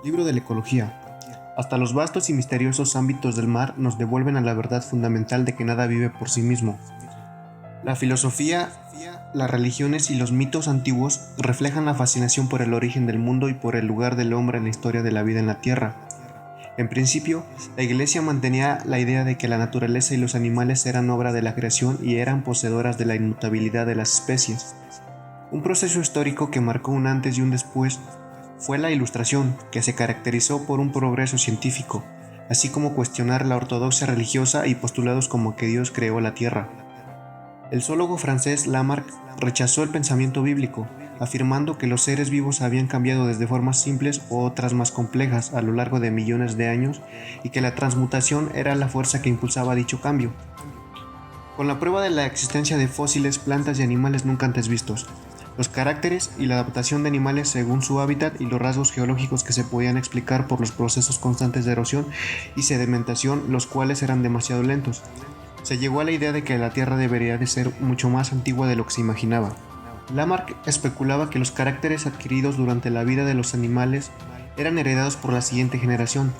Libro de la ecología. Hasta los vastos y misteriosos ámbitos del mar nos devuelven a la verdad fundamental de que nada vive por sí mismo. La filosofía, las religiones y los mitos antiguos reflejan la fascinación por el origen del mundo y por el lugar del hombre en la historia de la vida en la Tierra. En principio, la Iglesia mantenía la idea de que la naturaleza y los animales eran obra de la creación y eran poseedoras de la inmutabilidad de las especies. Un proceso histórico que marcó un antes y un después fue la Ilustración, que se caracterizó por un progreso científico, así como cuestionar la ortodoxia religiosa y postulados como que Dios creó la Tierra. El zoólogo francés Lamarck rechazó el pensamiento bíblico, afirmando que los seres vivos habían cambiado desde formas simples u otras más complejas a lo largo de millones de años y que la transmutación era la fuerza que impulsaba dicho cambio. Con la prueba de la existencia de fósiles, plantas y animales nunca antes vistos, los caracteres y la adaptación de animales según su hábitat y los rasgos geológicos que se podían explicar por los procesos constantes de erosión y sedimentación, los cuales eran demasiado lentos. Se llegó a la idea de que la Tierra debería de ser mucho más antigua de lo que se imaginaba. Lamarck especulaba que los caracteres adquiridos durante la vida de los animales eran heredados por la siguiente generación.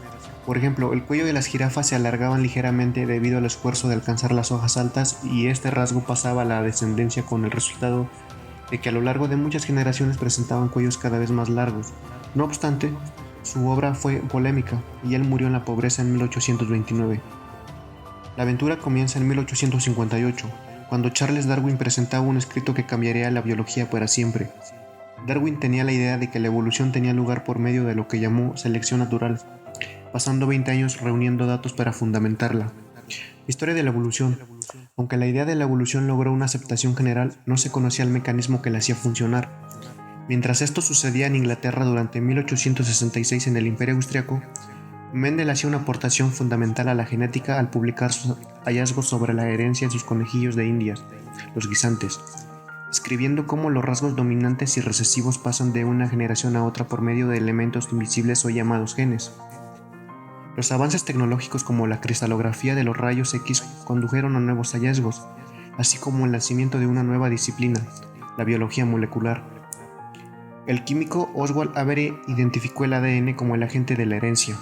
Por ejemplo, el cuello de las jirafas se alargaban ligeramente debido al esfuerzo de alcanzar las hojas altas y este rasgo pasaba a la descendencia con el resultado de que a lo largo de muchas generaciones presentaban cuellos cada vez más largos. No obstante, su obra fue polémica y él murió en la pobreza en 1829. La aventura comienza en 1858, cuando Charles Darwin presentaba un escrito que cambiaría la biología para siempre. Darwin tenía la idea de que la evolución tenía lugar por medio de lo que llamó selección natural, pasando 20 años reuniendo datos para fundamentarla. Historia de la evolución. Aunque la idea de la evolución logró una aceptación general, no se conocía el mecanismo que la hacía funcionar. Mientras esto sucedía en Inglaterra durante 1866 en el Imperio Austriaco, Mendel hacía una aportación fundamental a la genética al publicar sus hallazgos sobre la herencia en sus conejillos de Indias, los guisantes, escribiendo cómo los rasgos dominantes y recesivos pasan de una generación a otra por medio de elementos invisibles o llamados genes. Los avances tecnológicos como la cristalografía de los rayos X condujeron a nuevos hallazgos, así como el nacimiento de una nueva disciplina, la biología molecular. El químico Oswald Avery identificó el ADN como el agente de la herencia.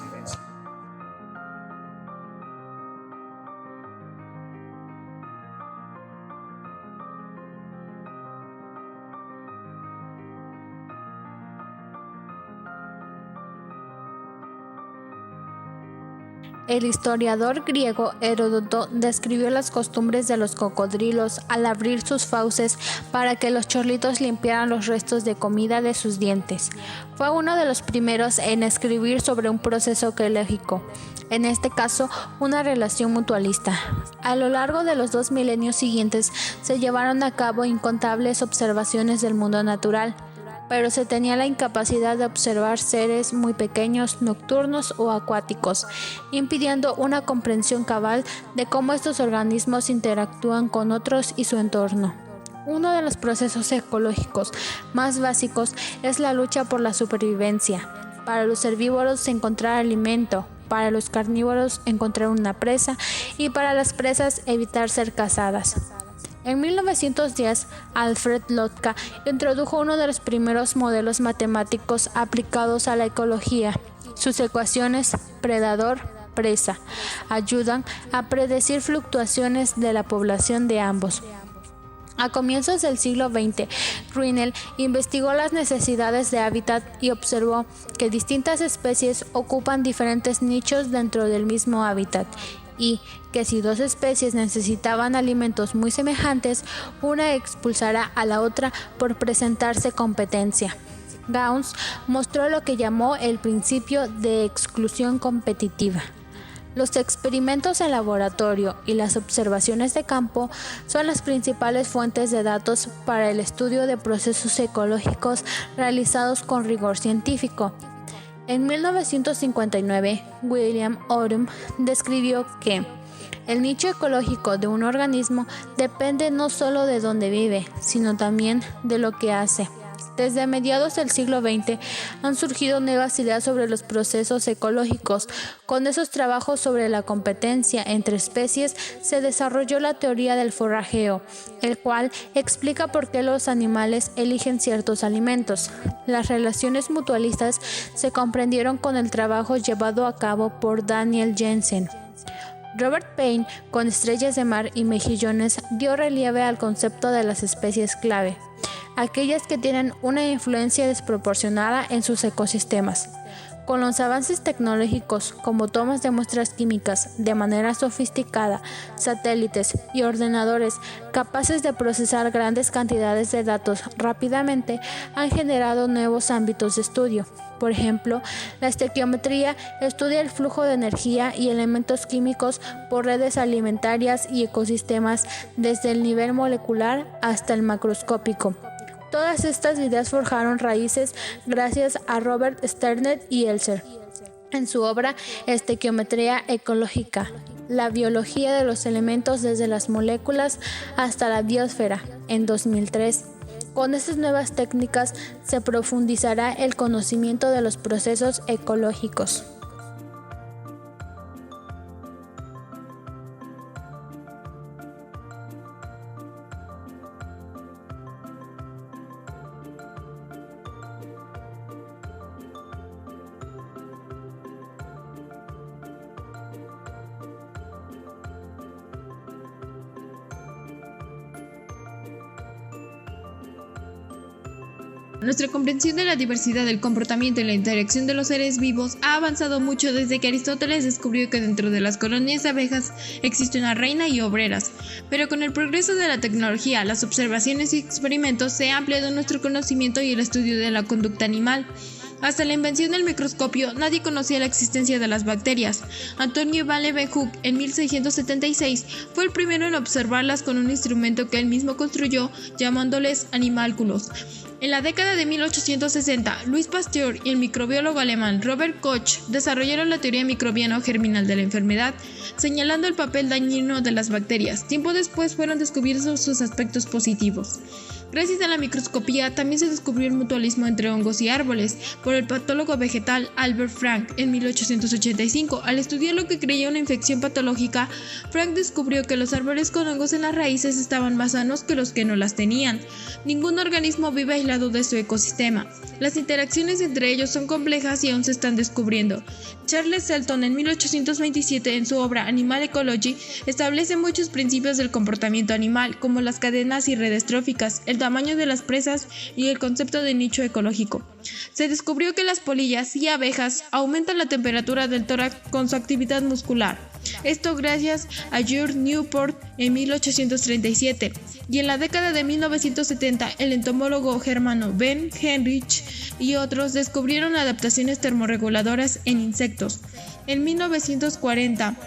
El historiador griego Heródoto describió las costumbres de los cocodrilos al abrir sus fauces para que los chorlitos limpiaran los restos de comida de sus dientes. Fue uno de los primeros en escribir sobre un proceso ecológico, en este caso una relación mutualista. A lo largo de los 2 milenios siguientes se llevaron a cabo incontables observaciones del mundo natural, pero se tenía la incapacidad de observar seres muy pequeños, nocturnos o acuáticos, impidiendo una comprensión cabal de cómo estos organismos interactúan con otros y su entorno. Uno de los procesos ecológicos más básicos es la lucha por la supervivencia. Para los herbívoros encontrar alimento, para los carnívoros encontrar una presa y para las presas evitar ser cazadas. En 1910, Alfred Lotka introdujo uno de los primeros modelos matemáticos aplicados a la ecología. Sus ecuaciones predador-presa ayudan a predecir fluctuaciones de la población de ambos. A comienzos del siglo XX, Grinnell investigó las necesidades de hábitat y observó que distintas especies ocupan diferentes nichos dentro del mismo hábitat y que si 2 especies necesitaban alimentos muy semejantes, una expulsará a la otra por presentarse competencia. Gauss mostró lo que llamó el principio de exclusión competitiva. Los experimentos en laboratorio y las observaciones de campo son las principales fuentes de datos para el estudio de procesos ecológicos realizados con rigor científico. En 1959, William Odum describió que el nicho ecológico de un organismo depende no solo de dónde vive, sino también de lo que hace. Desde mediados del siglo XX han surgido nuevas ideas sobre los procesos ecológicos. Con esos trabajos sobre la competencia entre especies se desarrolló la teoría del forrajeo, el cual explica por qué los animales eligen ciertos alimentos. Las relaciones mutualistas se comprendieron con el trabajo llevado a cabo por Daniel Jensen. Robert Payne, con Estrellas de Mar y Mejillones, dio relieve al concepto de las especies clave, aquellas que tienen una influencia desproporcionada en sus ecosistemas. Con los avances tecnológicos como tomas de muestras químicas de manera sofisticada, satélites y ordenadores capaces de procesar grandes cantidades de datos rápidamente, han generado nuevos ámbitos de estudio. Por ejemplo, la estequiometría estudia el flujo de energía y elementos químicos por redes alimentarias y ecosistemas desde el nivel molecular hasta el macroscópico. Todas estas ideas forjaron raíces gracias a Robert Sternett y Elser en su obra Estequiometría ecológica, la biología de los elementos desde las moléculas hasta la biosfera, en 2003. Con estas nuevas técnicas se profundizará el conocimiento de los procesos ecológicos. Nuestra comprensión de la diversidad del comportamiento y la interacción de los seres vivos ha avanzado mucho desde que Aristóteles descubrió que dentro de las colonias de abejas existe una reina y obreras. Pero con el progreso de la tecnología, las observaciones y experimentos se ha ampliado nuestro conocimiento y el estudio de la conducta animal. Hasta la invención del microscopio, nadie conocía la existencia de las bacterias. Antonio van Leeuwenhoek, en 1676, fue el primero en observarlas con un instrumento que él mismo construyó, llamándoles animálculos. En la década de 1860, Louis Pasteur y el microbiólogo alemán Robert Koch desarrollaron la teoría microbiano-germinal de la enfermedad, señalando el papel dañino de las bacterias. Tiempo después fueron descubiertos sus aspectos positivos. Gracias a la microscopía también se descubrió el mutualismo entre hongos y árboles por el patólogo vegetal Albert Frank en 1885. Al estudiar lo que creía una infección patológica, Frank descubrió que los árboles con hongos en las raíces estaban más sanos que los que no las tenían. Ningún organismo vive aislado de su ecosistema. Las interacciones entre ellos son complejas y aún se están descubriendo. Charles Selton, en 1827, en su obra Animal Ecology, establece muchos principios del comportamiento animal, como las cadenas y redes tróficas, el tamaño de las presas y el concepto de nicho ecológico. Se descubrió que las polillas y abejas aumentan la temperatura del tórax con su actividad muscular. Esto gracias a George Newport en 1837. Y en la década de 1970, el entomólogo germano Ben Heinrich y otros descubrieron adaptaciones termorreguladoras en insectos. En 1940,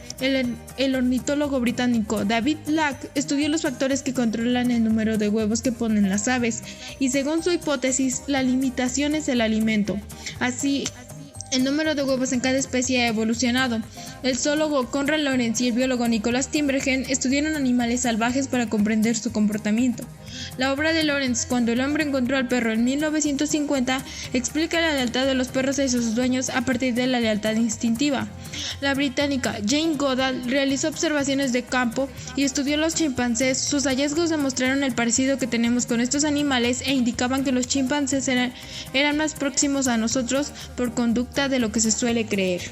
el ornitólogo británico David Lack estudió los factores que controlan el número de huevos que ponen las aves, y según su hipótesis, la limitación es el alimento. Así, el número de huevos en cada especie ha evolucionado. El zoólogo Konrad Lorenz y el biólogo Nicholas Timbergen estudiaron animales salvajes para comprender su comportamiento. La obra de Lorenz, Cuando el hombre encontró al perro, en 1950, explica la lealtad de los perros a sus dueños a partir de la lealtad instintiva. La británica Jane Goodall realizó observaciones de campo y estudió los chimpancés. Sus hallazgos demostraron el parecido que tenemos con estos animales e indicaban que los chimpancés eran más próximos a nosotros por conducta de lo que se suele creer.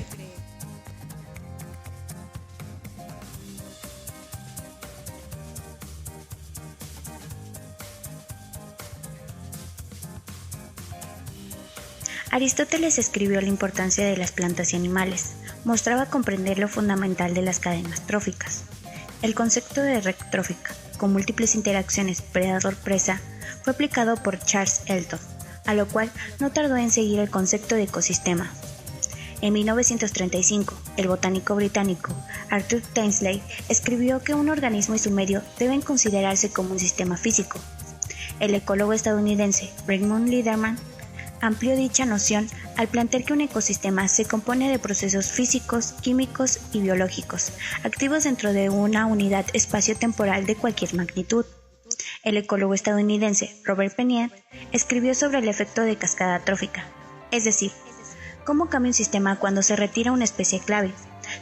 Aristóteles escribió la importancia de las plantas y animales, mostraba comprender lo fundamental de las cadenas tróficas. El concepto de red trófica, con múltiples interacciones predador-presa, fue aplicado por Charles Elton, a lo cual no tardó en seguir el concepto de ecosistema. En 1935, el botánico británico Arthur Tansley escribió que un organismo y su medio deben considerarse como un sistema físico. El ecólogo estadounidense Raymond Lederman amplió dicha noción al plantear que un ecosistema se compone de procesos físicos, químicos y biológicos, activos dentro de una unidad espacio-temporal de cualquier magnitud. El ecólogo estadounidense Robert Pennier escribió sobre el efecto de cascada trófica, es decir, cómo cambia un sistema cuando se retira una especie clave,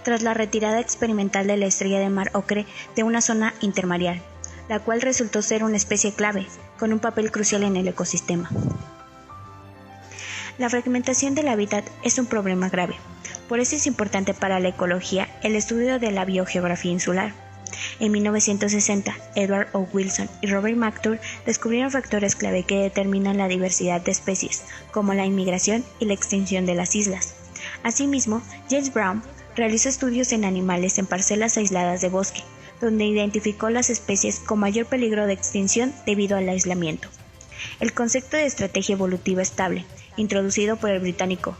tras la retirada experimental de la estrella de mar ocre de una zona intermareal, la cual resultó ser una especie clave, con un papel crucial en el ecosistema. La fragmentación del hábitat es un problema grave, por eso es importante para la ecología el estudio de la biogeografía insular. En 1960, Edward O. Wilson y Robert McClure descubrieron factores clave que determinan la diversidad de especies, como la inmigración y la extinción de las islas. Asimismo, James Brown realizó estudios en animales en parcelas aisladas de bosque, donde identificó las especies con mayor peligro de extinción debido al aislamiento. El concepto de estrategia evolutiva estable, introducido por el británico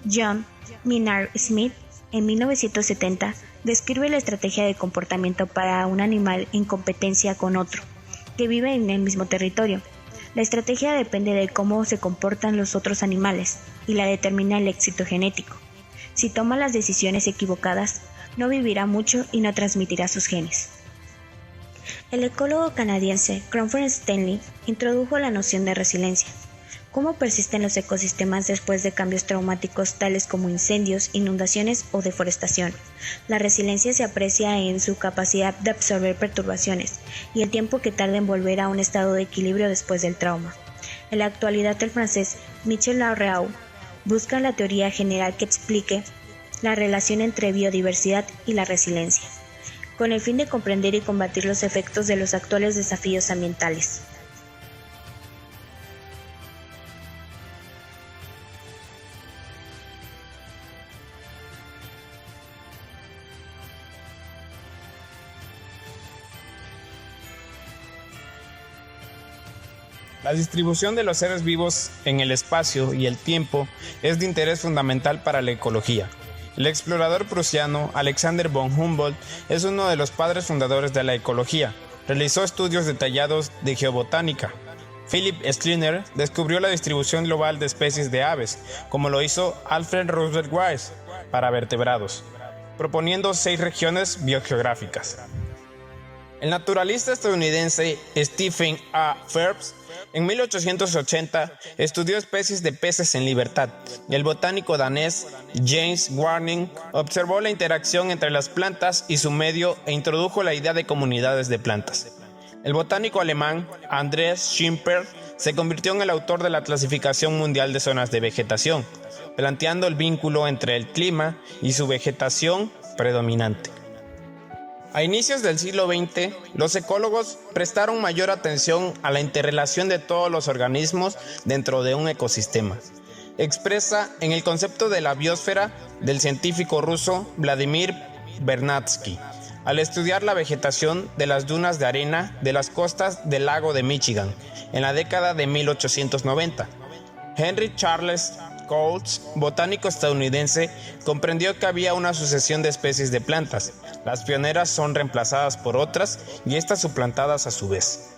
John Maynard Smith en 1970, describe la estrategia de comportamiento para un animal en competencia con otro, que vive en el mismo territorio. La estrategia depende de cómo se comportan los otros animales y la determina el éxito genético. Si toma las decisiones equivocadas, no vivirá mucho y no transmitirá sus genes. El ecólogo canadiense Crawford Stanley introdujo la noción de resiliencia. ¿Cómo persisten los ecosistemas después de cambios traumáticos tales como incendios, inundaciones o deforestación? La resiliencia se aprecia en su capacidad de absorber perturbaciones y el tiempo que tarda en volver a un estado de equilibrio después del trauma. En la actualidad, el francés Michel Larreau busca la teoría general que explique la relación entre biodiversidad y la resiliencia, con el fin de comprender y combatir los efectos de los actuales desafíos ambientales. La distribución de los seres vivos en el espacio y el tiempo es de interés fundamental para la ecología. El explorador prusiano Alexander von Humboldt es uno de los padres fundadores de la ecología. Realizó estudios detallados de geobotánica. Philip Schleiner descubrió la distribución global de especies de aves, como lo hizo Alfred Russel Wallace para vertebrados, proponiendo 6 regiones biogeográficas. El naturalista estadounidense Stephen A. Phelps en 1880 estudió especies de peces en libertad, y el botánico danés James Waring observó la interacción entre las plantas y su medio e introdujo la idea de comunidades de plantas. El botánico alemán Andreas Schimper se convirtió en el autor de la clasificación mundial de zonas de vegetación, planteando el vínculo entre el clima y su vegetación predominante. A inicios del siglo XX, los ecólogos prestaron mayor atención a la interrelación de todos los organismos dentro de un ecosistema, expresa en el concepto de la biosfera del científico ruso Vladimir Vernadsky, al estudiar la vegetación de las dunas de arena de las costas del lago de Michigan en la década de 1890. Henry Charles Coates, botánico estadounidense, comprendió que había una sucesión de especies de plantas. Las pioneras son reemplazadas por otras y estas suplantadas a su vez.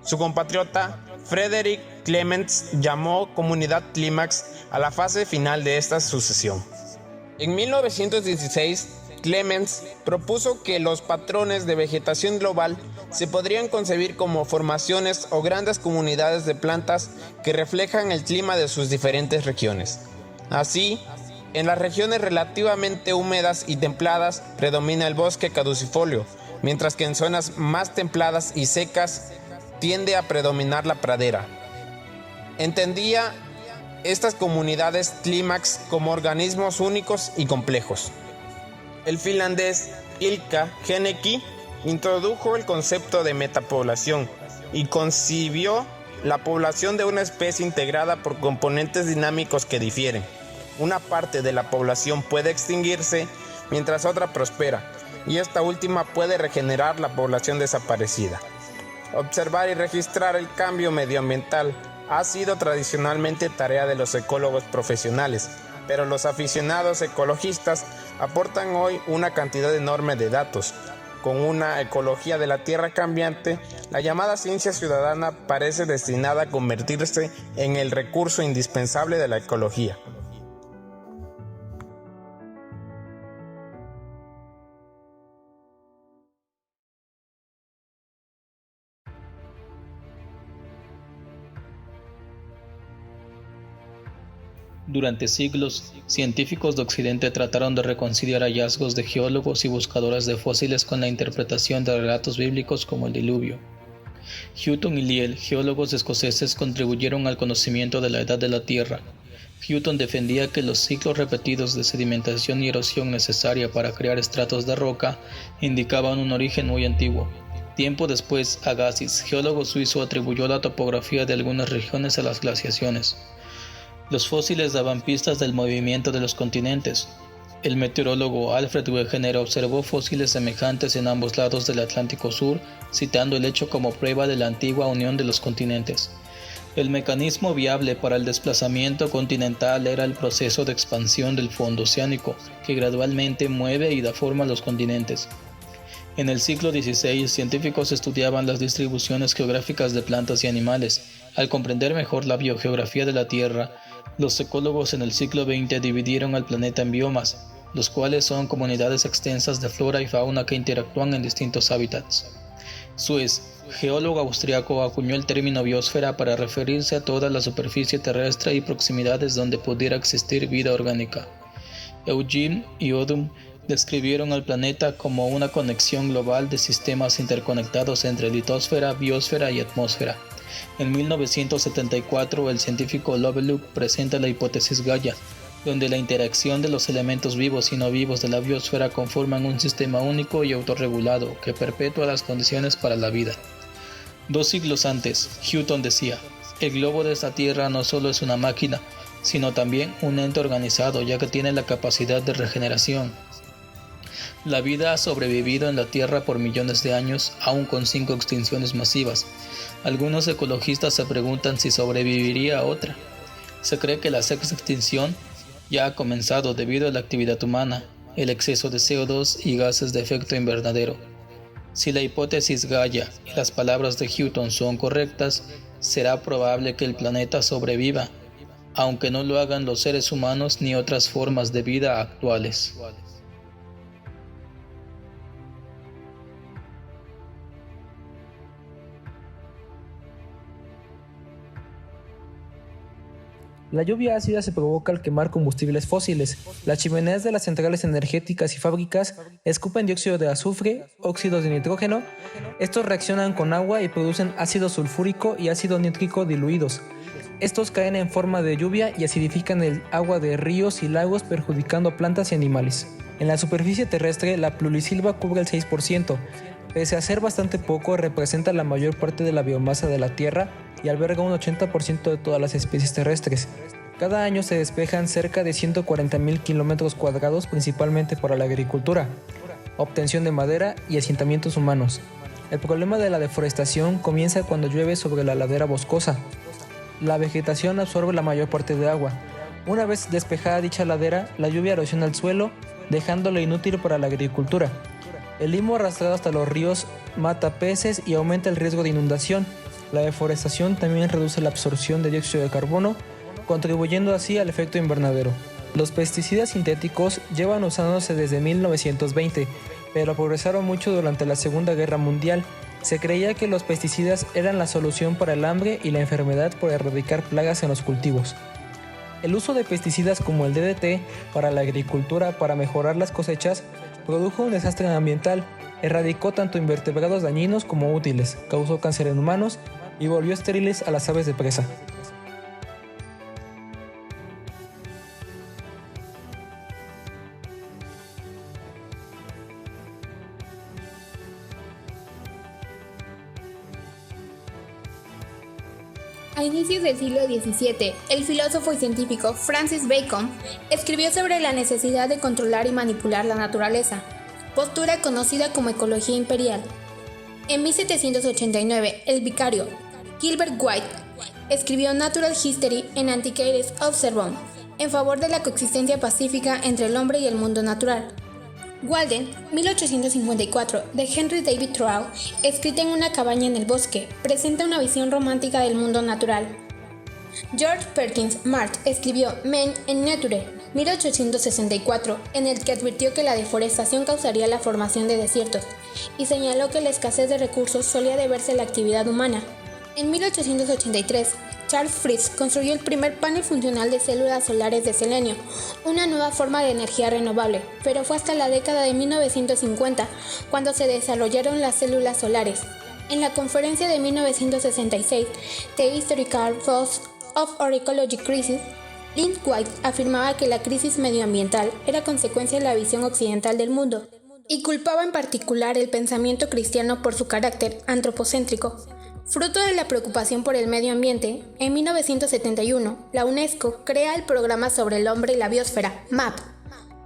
Su compatriota Frederick Clements llamó comunidad clímax a la fase final de esta sucesión. En 1916, Clements propuso que los patrones de vegetación global se podrían concebir como formaciones o grandes comunidades de plantas que reflejan el clima de sus diferentes regiones. Así, en las regiones relativamente húmedas y templadas predomina el bosque caducifolio, mientras que en zonas más templadas y secas tiende a predominar la pradera. Entendía estas comunidades clímax como organismos únicos y complejos. El finlandés Ilkka Heinecki introdujo el concepto de metapoblación y concibió la población de una especie integrada por componentes dinámicos que difieren. Una parte de la población puede extinguirse mientras otra prospera, y esta última puede regenerar la población desaparecida. Observar y registrar el cambio medioambiental ha sido tradicionalmente tarea de los ecólogos profesionales, pero los aficionados ecologistas aportan hoy una cantidad enorme de datos. Con una ecología de la tierra cambiante, la llamada ciencia ciudadana parece destinada a convertirse en el recurso indispensable de la ecología. Durante siglos, científicos de Occidente trataron de reconciliar hallazgos de geólogos y buscadores de fósiles con la interpretación de relatos bíblicos como el diluvio. Houghton y Lyell, geólogos escoceses, contribuyeron al conocimiento de la edad de la Tierra. Houghton defendía que los ciclos repetidos de sedimentación y erosión necesaria para crear estratos de roca indicaban un origen muy antiguo. Tiempo después, Agassiz, geólogo suizo, atribuyó la topografía de algunas regiones a las glaciaciones. Los fósiles daban pistas del movimiento de los continentes. El meteorólogo Alfred Wegener observó fósiles semejantes en ambos lados del Atlántico Sur, citando el hecho como prueba de la antigua unión de los continentes. El mecanismo viable para el desplazamiento continental era el proceso de expansión del fondo oceánico, que gradualmente mueve y da forma a los continentes. En el siglo XVI, científicos estudiaban las distribuciones geográficas de plantas y animales. Al comprender mejor la biogeografía de la Tierra, los ecólogos en el siglo XX dividieron al planeta en biomas, los cuales son comunidades extensas de flora y fauna que interactúan en distintos hábitats. Suez, geólogo austriaco, acuñó el término biosfera para referirse a toda la superficie terrestre y proximidades donde pudiera existir vida orgánica. Eugene y Odum describieron al planeta como una conexión global de sistemas interconectados entre litosfera, biosfera y atmósfera. En 1974, el científico Lovelock presenta la hipótesis Gaia, donde la interacción de los elementos vivos y no vivos de la biosfera conforman un sistema único y autorregulado que perpetúa las condiciones para la vida. 2 siglos antes, Houghton decía: el globo de esta Tierra no solo es una máquina, sino también un ente organizado, ya que tiene la capacidad de regeneración. La vida ha sobrevivido en la Tierra por millones de años, aún con 5 extinciones masivas. Algunos ecologistas se preguntan si sobreviviría otra. Se cree que la sexta extinción ya ha comenzado debido a la actividad humana, el exceso de CO2 y gases de efecto invernadero. Si la hipótesis Gaia y las palabras de Houghton son correctas, será probable que el planeta sobreviva, aunque no lo hagan los seres humanos ni otras formas de vida actuales. La lluvia ácida se provoca al quemar combustibles fósiles. Las chimeneas de las centrales energéticas y fábricas escupen dióxido de azufre, óxidos de nitrógeno. Estos reaccionan con agua y producen ácido sulfúrico y ácido nítrico diluidos. Estos caen en forma de lluvia y acidifican el agua de ríos y lagos, perjudicando a plantas y animales. En la superficie terrestre, la plurisilva cubre el 6%. Pese a ser bastante poco, representa la mayor parte de la biomasa de la Tierra y alberga un 80% de todas las especies terrestres. Cada año se despejan cerca de 140.000 kilómetros cuadrados, principalmente para la agricultura, obtención de madera y asentamientos humanos. El problema de la deforestación comienza cuando llueve sobre la ladera boscosa. La vegetación absorbe la mayor parte de agua. Una vez despejada dicha ladera, la lluvia erosiona el suelo, dejándolo inútil para la agricultura. El limo arrastrado hasta los ríos mata peces y aumenta el riesgo de inundación. La deforestación también reduce la absorción de dióxido de carbono, contribuyendo así al efecto invernadero. Los pesticidas sintéticos llevan usándose desde 1920, pero progresaron mucho durante la Segunda Guerra Mundial. Se creía que los pesticidas eran la solución para el hambre y la enfermedad por erradicar plagas en los cultivos. El uso de pesticidas como el DDT para la agricultura para mejorar las cosechas produjo un desastre ambiental, erradicó tanto invertebrados dañinos como útiles, causó cáncer en humanos y volvió estériles a las aves de presa. A inicios del siglo XVII, el filósofo y científico Francis Bacon escribió sobre la necesidad de controlar y manipular la naturaleza, postura conocida como ecología imperial. En 1789, el vicario Gilbert White escribió Natural History and Antiquaries of Cerbon en favor de la coexistencia pacífica entre el hombre y el mundo natural. Walden, 1854, de Henry David Thoreau, escrita en una cabaña en el bosque, presenta una visión romántica del mundo natural. George Perkins Mart escribió Men and Nature, 1864, en el que advirtió que la deforestación causaría la formación de desiertos, y señaló que la escasez de recursos solía deberse a la actividad humana. En 1883, Charles Frisch construyó el primer panel funcional de células solares de selenio, una nueva forma de energía renovable, pero fue hasta la década de 1950 cuando se desarrollaron las células solares. En la conferencia de 1966, The Historical Cause of Our Ecology Crisis, Lynn White afirmaba que la crisis medioambiental era consecuencia de la visión occidental del mundo y culpaba en particular el pensamiento cristiano por su carácter antropocéntrico. Fruto de la preocupación por el medio ambiente, en 1971, la UNESCO crea el Programa sobre el Hombre y la Biosfera, MAP,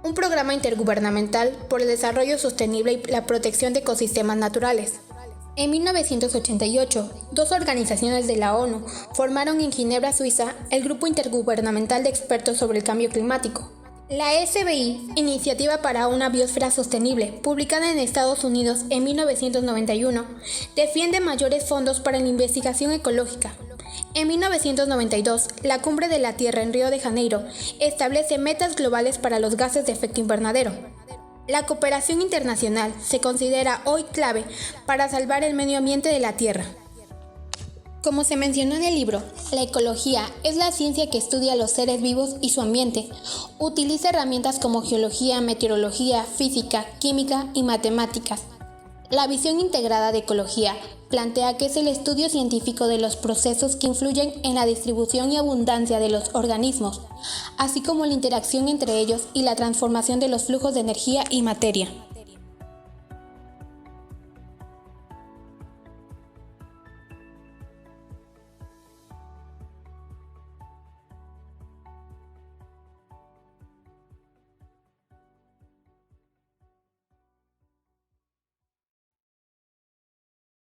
un programa intergubernamental por el desarrollo sostenible y la protección de ecosistemas naturales. En 1988, dos organizaciones de la ONU formaron en Ginebra, Suiza, el Grupo Intergubernamental de Expertos sobre el Cambio Climático. La SBI, Iniciativa para una Biosfera Sostenible, publicada en Estados Unidos en 1991, defiende mayores fondos para la investigación ecológica. En 1992, la Cumbre de la Tierra en Río de Janeiro establece metas globales para los gases de efecto invernadero. La cooperación internacional se considera hoy clave para salvar el medio ambiente de la Tierra. Como se mencionó en el libro, la ecología es la ciencia que estudia los seres vivos y su ambiente. Utiliza herramientas como geología, meteorología, física, química y matemáticas. La visión integrada de ecología plantea que es el estudio científico de los procesos que influyen en la distribución y abundancia de los organismos, así como la interacción entre ellos y la transformación de los flujos de energía y materia.